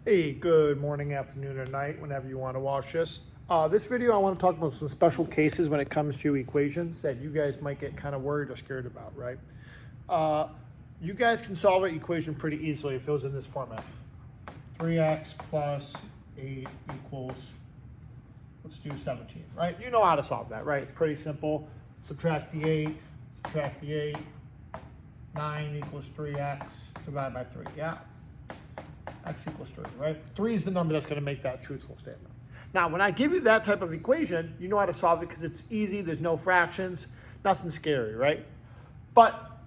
Hey, good morning, afternoon, or night, whenever you want to watch this. This video, I want to talk about some special cases when it comes to equations that you guys might get kind of worried or scared about, right? You guys can solve an equation pretty easily if it was in this format. 3x plus 8 equals, let's do 17, right? You know how to solve that, right? It's pretty simple. Subtract the 8, 9 equals 3x, divided by 3, yeah? X equals 3, right? 3 is the number that's going to make that truthful statement. Now, when I give you that type of equation, you know how to solve it because it's easy. There's no fractions, nothing scary, right? But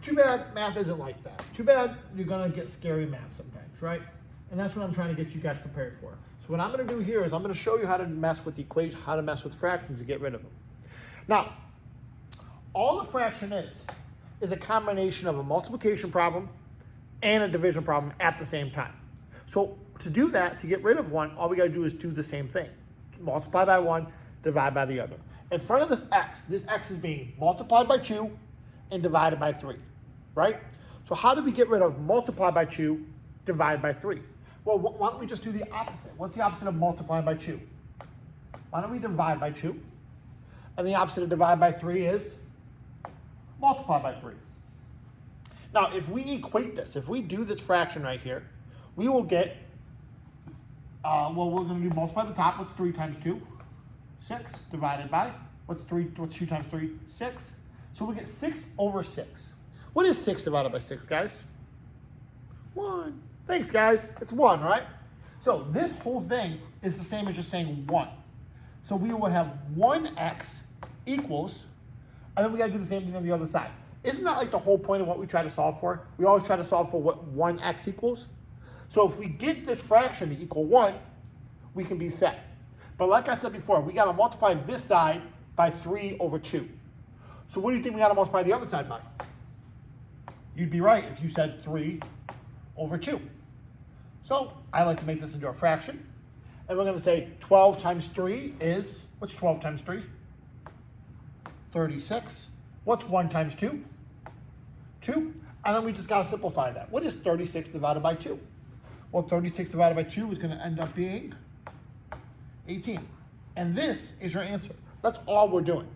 too bad math isn't like that. Too bad you're going to get scary math sometimes, right? And that's what I'm trying to get you guys prepared for. So what I'm going to do here is I'm going to show you how to mess with the equation, how to mess with fractions and get rid of them. Now, all the fraction is a combination of a multiplication problem and a division problem at the same time. So to do that, to get rid of one, all we gotta do is do the same thing. Multiply by one, divide by the other. In front of this x is being multiplied by 2 and divided by 3, right? So how do we get rid of multiply by 2, divide by 3? Well, why don't we just do the opposite? What's the opposite of multiply by 2? Why don't we divide by 2? And the opposite of divide by 3 is multiply by 3. Now, if we equate this, if we do this fraction right here, we will get, well, we're going to do multiply the top. What's 3 times 2? 6 divided by, what's 2 times 3? 6. So we get 6 over 6. What is 6 divided by 6, guys? 1. Thanks, guys. It's 1, right? So this whole thing is the same as just saying 1. So we will have 1x equals, and then we got to do the same thing on the other side. Isn't that like the whole point of what we try to solve for? We always try to solve for what 1x equals. So if we get this fraction to equal 1, we can be set. But like I said before, we got to multiply this side by 3 over 2. So what do you think we got to multiply the other side by? You'd be right if you said 3 over 2. So I like to make this into a fraction. And we're going to say 12 times 3 is, what's 12 times 3? 36. What's 1 times 2? 2. And then we just got to simplify that. What is 36 divided by 2? Well, 36 divided by 2 is going to end up being 18. And this is your answer. That's all we're doing.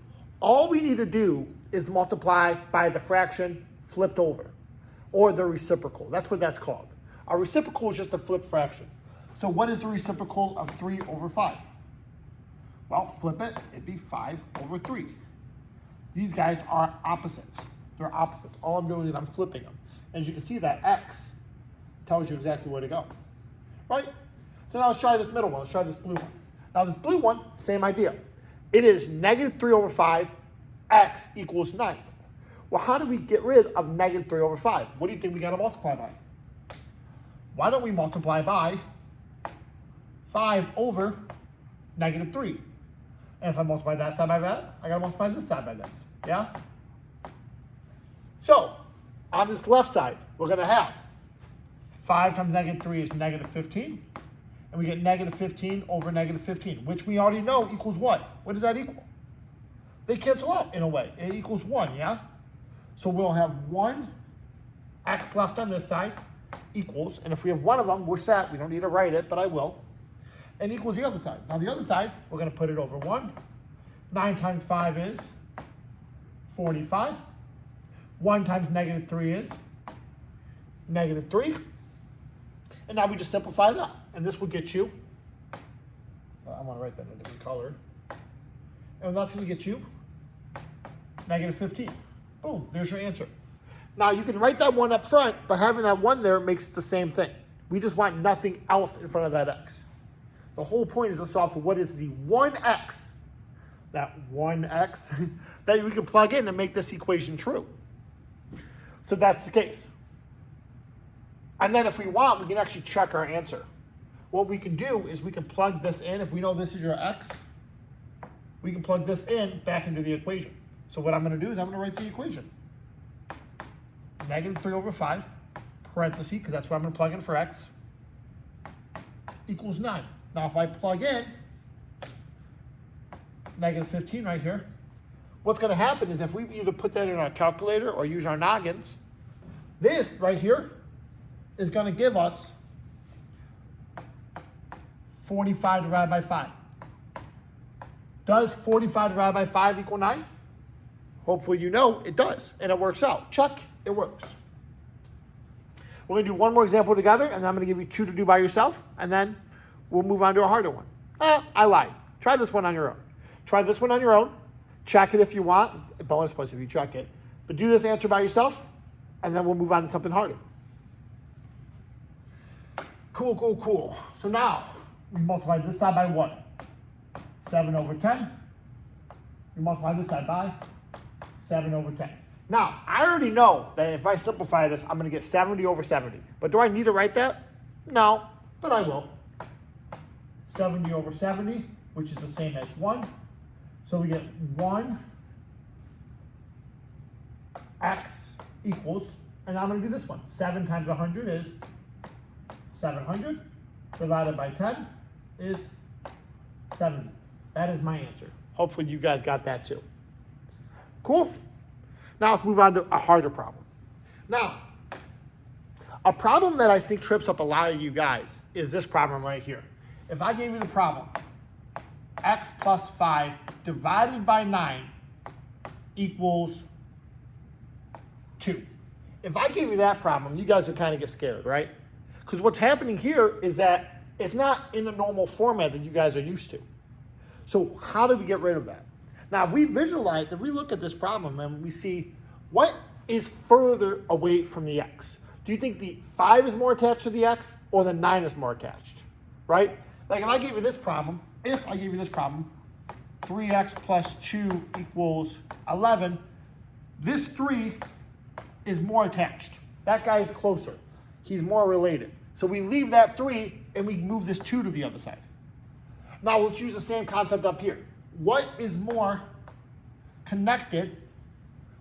All we need to do is multiply by the fraction flipped over, or the reciprocal. That's what that's called. A reciprocal is just a flipped fraction. So what is the reciprocal of 3 over 5? Well, flip it. It'd be 5 over 3. These guys are opposites. They're opposites. All I'm doing is I'm flipping them. As you can see, that x tells you exactly where to go, right? So now let's try this middle one. Let's try this blue one. Now this blue one, same idea. It is negative 3 over 5, x equals 9. Well, how do we get rid of negative 3 over 5? What do you think we got to multiply by? Why don't we multiply by 5 over negative 3? And if I multiply that side by that, I got to multiply this side by this, yeah? So, on this left side, we're going to have 5 times negative 3 is negative 15. And we get negative 15 over negative 15, which we already know equals what? What does that equal? They cancel out in a way. It equals 1, yeah? So we'll have 1 x left on this side equals, and if we have one of them, we're set. We don't need to write it, but I will. And equals the other side. Now the other side, we're going to put it over 1. 9 times 5 is 45. 1 times negative 3 is negative 3. And now we just simplify that. And this will get you, I want to write that in a different color. And that's going to get you negative 15. Boom, there's your answer. Now you can write that 1 up front, but having that 1 there makes it the same thing. We just want nothing else in front of that x. The whole point is to solve for what is the 1x, that 1x, that we can plug in and make this equation true. So that's the case. And then if we want, we can actually check our answer. What we can do is we can plug this in. If we know this is your x, we can plug this in back into the equation. So what I'm going to do is I'm going to write the equation. Negative 3 over 5, parentheses, because that's what I'm going to plug in for x, equals 9. Now if I plug in negative 15 right here, what's going to happen is if we either put that in our calculator or use our noggins, this right here is going to give us 45 divided by 5. Does 45 divided by 5 equal 9? Hopefully you know it does, and it works out. Check, it works. We're going to do one more example together, and then I'm going to give you 2 to do by yourself, and then we'll move on to a harder one. I lied. Try this one on your own. Try this one on your own. Check it if you want. Bonus points if you check it. But do this answer by yourself, and then we'll move on to something harder. Cool, cool, cool. So now, we multiply this side by what? 7 over 10. We multiply this side by 7 over 10. Now, I already know that if I simplify this, I'm going to get 70 over 70. But do I need to write that? No, but I will. 70 over 70, which is the same as 1. So we get 1 x equals, and I'm going to do this one. 7 times 100 is 700. Divided by 10 is 70. That is my answer. Hopefully you guys got that too. Cool? Now let's move on to a harder problem. Now, a problem that I think trips up a lot of you guys is this problem right here. If I gave you the problem, x plus 5 divided by 9 equals 2. If I gave you that problem, you guys would kind of get scared, right? Because what's happening here is that it's not in the normal format that you guys are used to. So how do we get rid of that? Now, if we visualize, if we look at this problem and we see what is further away from the x, do you think the 5 is more attached to the x or the 9 is more attached, right? Like if I gave you this problem, 3x plus 2 equals 11, this 3 is more attached. That guy is closer. He's more related. So we leave that 3 and we move this 2 to the other side. Now let's use the same concept up here. What is more connected?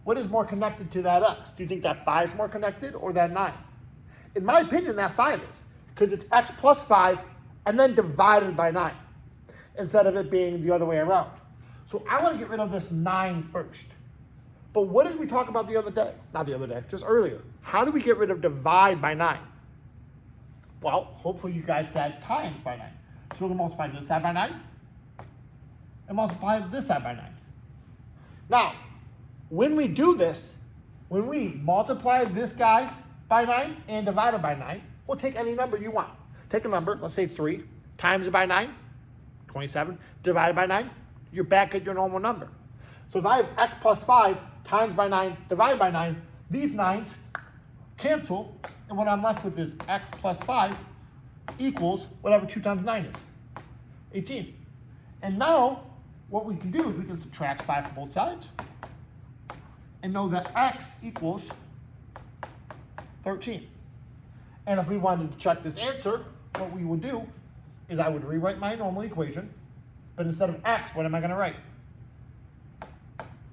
What is more connected to that x? Do you think that 5 is more connected or that 9? In my opinion, that 5 is, because it's x plus 5 and then divided by 9 instead of it being the other way around. So I want to get rid of this 9 first. But what did we talk about the other day? Not the other day, just earlier. How do we get rid of divide by 9? Well, hopefully you guys said times by 9. So we're going to multiply this side by 9 and multiply this side by 9. Now, when we do this, when we multiply this guy by 9 and divide it by 9, we'll take any number you want. Take a number, let's say 3, times it by 9, 27, divided by 9, you're back at your normal number. So if I have x plus 5 times by 9 divided by 9, these 9s cancel, and what I'm left with is x plus 5 equals whatever 2 times 9 is, 18. And now, what we can do is we can subtract 5 from both sides and know that x equals 13. And if we wanted to check this answer, what we would do is I would rewrite my normal equation, but instead of x, what am I going to write?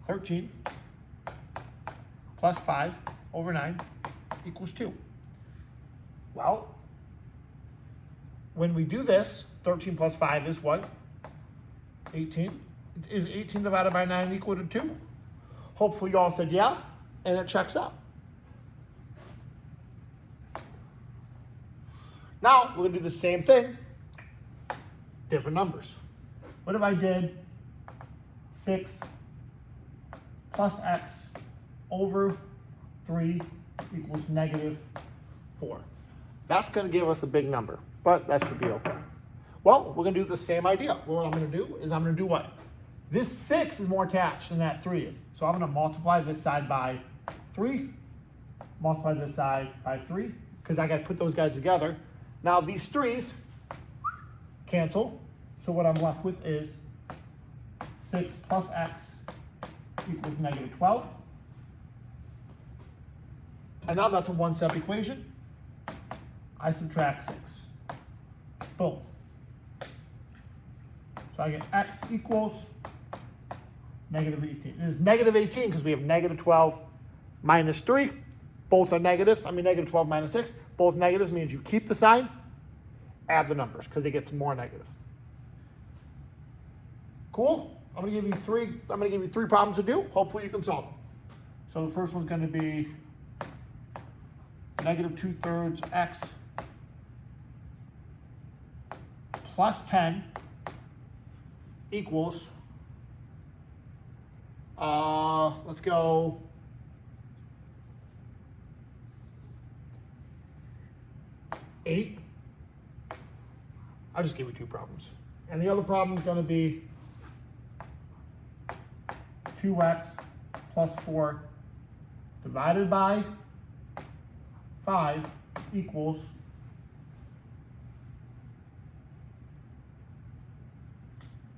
13 plus 5 over 9 equals 2. Well, when we do this, 13 plus 5 is what? 18. Is 18 divided by 9 equal to 2? Hopefully you all said yeah, and it checks out. Now, we're going to do the same thing, different numbers. What if I did 6 plus x over 3 equals negative 4? That's going to give us a big number, but that should be okay. Well, we're going to do the same idea. What I'm going to do is I'm going to do what? This 6 is more attached than that 3 is. So I'm going to multiply this side by 3, multiply this side by 3, because I got to put those guys together. Now these 3's cancel, so what I'm left with is 6 plus x equals negative 12. And now that's a one-step equation. I subtract 6. Boom. So I get x equals negative 18. It is negative 18 because we have negative 12 minus 3. Both are negatives. I mean, negative 12 minus 6. Both negatives means you keep the sign, add the numbers because it gets more negative. Cool? I'm going to give you three problems to do. Hopefully you can solve them. So the first one's going to be negative 2/3 x plus 10 equals, let's go, 8. I'll just give you 2 problems. And the other problem is going to be 2x plus 4 divided by 5 equals,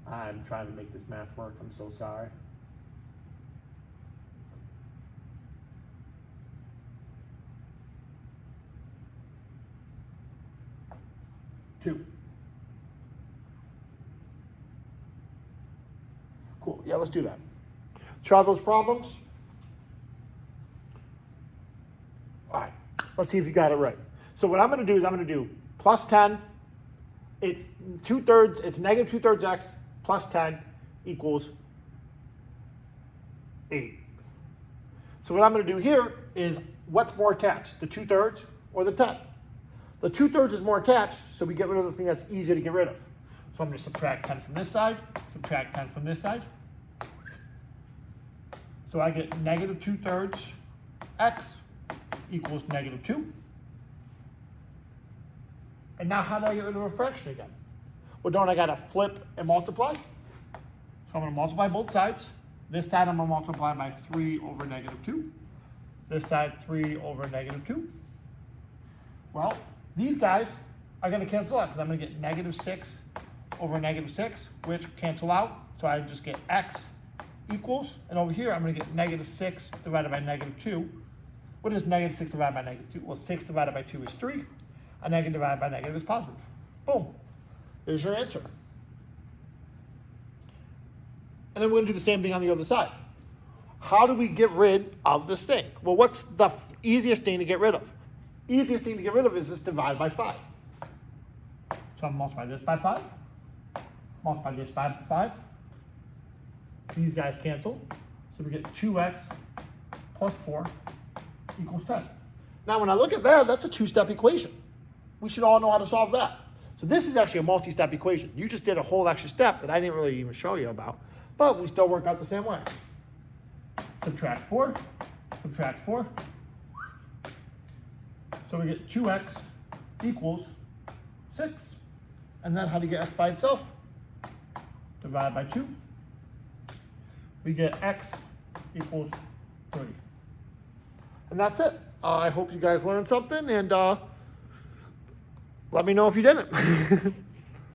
I'm trying to make this math work, I'm so sorry. 2. Cool, yeah, let's do that. Try those problems. All right, let's see if you got it right. So what I'm gonna do is I'm gonna do plus 10, it's 2/3, it's negative 2/3 x plus 10 equals 8. So what I'm gonna do here is what's more attached, the 2/3 or the 10? The 2/3 is more attached, so we get rid of the thing that's easier to get rid of. So I'm gonna subtract 10 from this side, subtract 10 from this side. So I get negative 2/3 x equals negative 2. And now how do I get rid of a fraction again? Well, don't I gotta flip and multiply? So I'm gonna multiply both sides. This side I'm gonna multiply by 3 over negative 2. This side 3 over negative 2. Well, these guys are gonna cancel out because I'm gonna get negative 6 over negative 6, which cancel out. So I just get x equals, and over here I'm gonna get negative 6 divided by negative 2. What is negative 6 divided by negative 2? Well, 6 divided by 2 is 3. A negative divided by negative is positive. Boom. There's your answer. And then we're gonna do the same thing on the other side. How do we get rid of this thing? Well, what's the easiest thing to get rid of? Easiest thing to get rid of is just divide by 5. So I'm gonna multiply this by 5. Multiply this by 5. These guys cancel. So we get 2x plus 4 equals 10. Now when I look at that, that's a 2-step equation. We should all know how to solve that. So this is actually a multi-step equation. You just did a whole extra step that I didn't really even show you about, but we still work out the same way. Subtract 4, subtract 4. So we get 2x equals 6. And then how do you get x by itself? Divide by 2. We get x equals 3. And that's it. I hope you guys learned something, and let me know if you didn't.